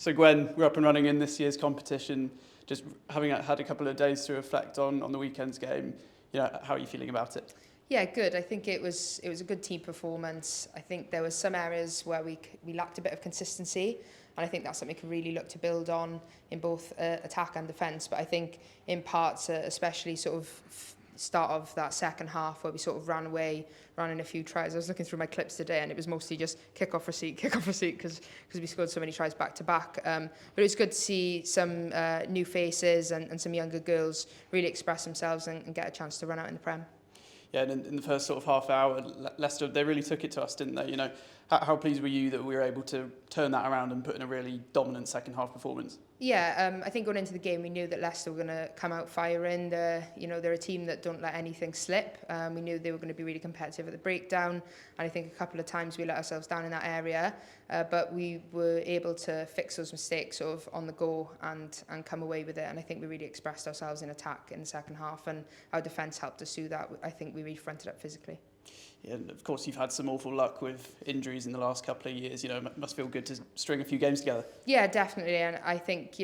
So Gwen, we're up and running in this year's competition. Just having had a couple of days to reflect on the weekend's game, how are you feeling about it? Yeah, good. I think it was a good team performance. I think there were some areas where we lacked a bit of consistency, and I think that's something we can really look to build on in both attack and defence. But I think in parts, especially sort of start of that second half where we sort of ran in a few tries. I was looking through my clips today and it was mostly just kick off receipt because we scored so many tries back to back. But it was good to see some new faces and some younger girls really express themselves and get a chance to run out in the Prem. Yeah, and in the first sort of half hour, Leicester, they really took it to us, didn't they? How pleased were you that we were able to turn that around and put in a really dominant second half performance? Yeah, I think going into the game, we knew that Leicester were going to come out firing. They're a team that don't let anything slip. We knew they were going to be really competitive at the breakdown, and I think a couple of times we let ourselves down in that area. But we were able to fix those mistakes sort of on the go and come away with it. And I think we really expressed ourselves in attack in the second half, and our defence helped us do that. I think we really fronted up physically. Yeah, and of course you've had some awful luck with injuries in the last couple of years. It must feel good to string a few games together. Yeah, definitely. And I think,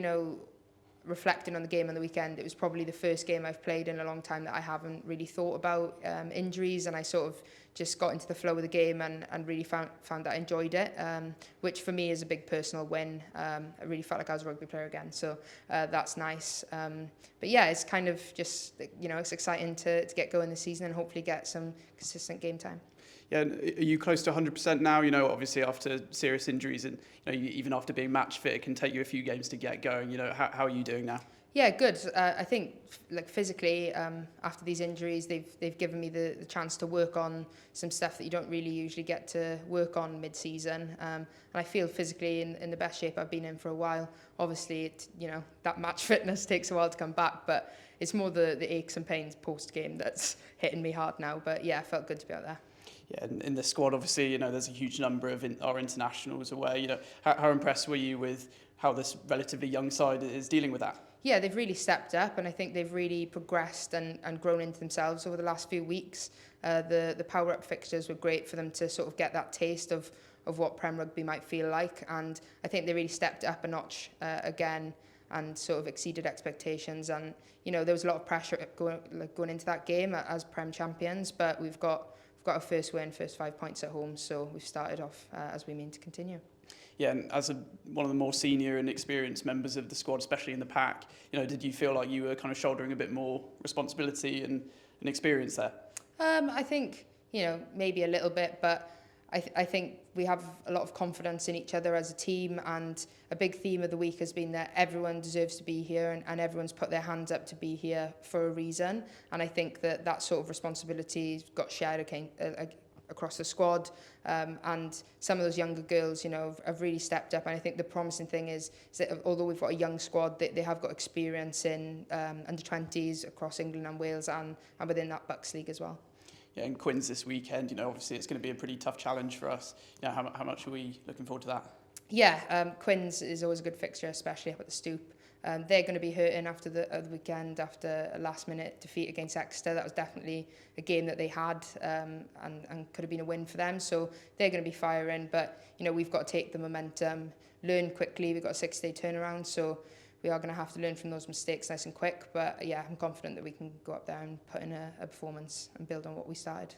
reflecting on the game on the weekend, it was probably the first game I've played in a long time that I haven't really thought about injuries, and I sort of just got into the flow of the game and really found that I enjoyed it, which for me is a big personal win. I really felt like I was a rugby player again, so that's nice. But yeah, it's kind of just, it's exciting to get going this season and hopefully get some consistent game time. Yeah, and are you close to 100% now? Obviously after serious injuries and even after being match fit, it can take you a few games to get going. How are you doing now? Yeah, good. I think physically, after these injuries, they've given me the chance to work on some stuff that you don't really usually get to work on mid-season. And I feel physically in the best shape I've been in for a while. Obviously, that match fitness takes a while to come back, but it's more the aches and pains post-game that's hitting me hard now. But yeah, it felt good to be out there. Yeah, and in the squad, obviously, there's a huge number of our internationals away. How impressed were you with how this relatively young side is dealing with that? Yeah, they've really stepped up, and I think they've really progressed and grown into themselves over the last few weeks. The power-up fixtures were great for them to sort of get that taste of what Prem Rugby might feel like, and I think they really stepped up a notch again and sort of exceeded expectations. And there was a lot of pressure going into that game as Prem champions, but we've got our first win, first 5 points at home, so we've started off as we mean to continue. Yeah, and as one of the more senior and experienced members of the squad, especially in the pack, did you feel like you were kind of shouldering a bit more responsibility and experience there? I think, maybe a little bit, but I think we have a lot of confidence in each other as a team, and a big theme of the week has been that everyone deserves to be here and everyone's put their hands up to be here for a reason. And I think that sort of responsibility got shared across the squad, and some of those younger girls, have really stepped up. And I think the promising thing is that although we've got a young squad, they have got experience in under 20s across England and Wales and within that Bucks League as well. Yeah, and Quins this weekend, obviously it's going to be a pretty tough challenge for us. How much are we looking forward to that? Yeah, Quins is always a good fixture, especially up at the Stoop. They're going to be hurting after the weekend, after a last-minute defeat against Exeter. That was definitely a game that they had and could have been a win for them. So they're going to be firing, but we've got to take the momentum, learn quickly. We've got a 6-day turnaround, so we are going to have to learn from those mistakes nice and quick. But yeah, I'm confident that we can go up there and put in a performance and build on what we started.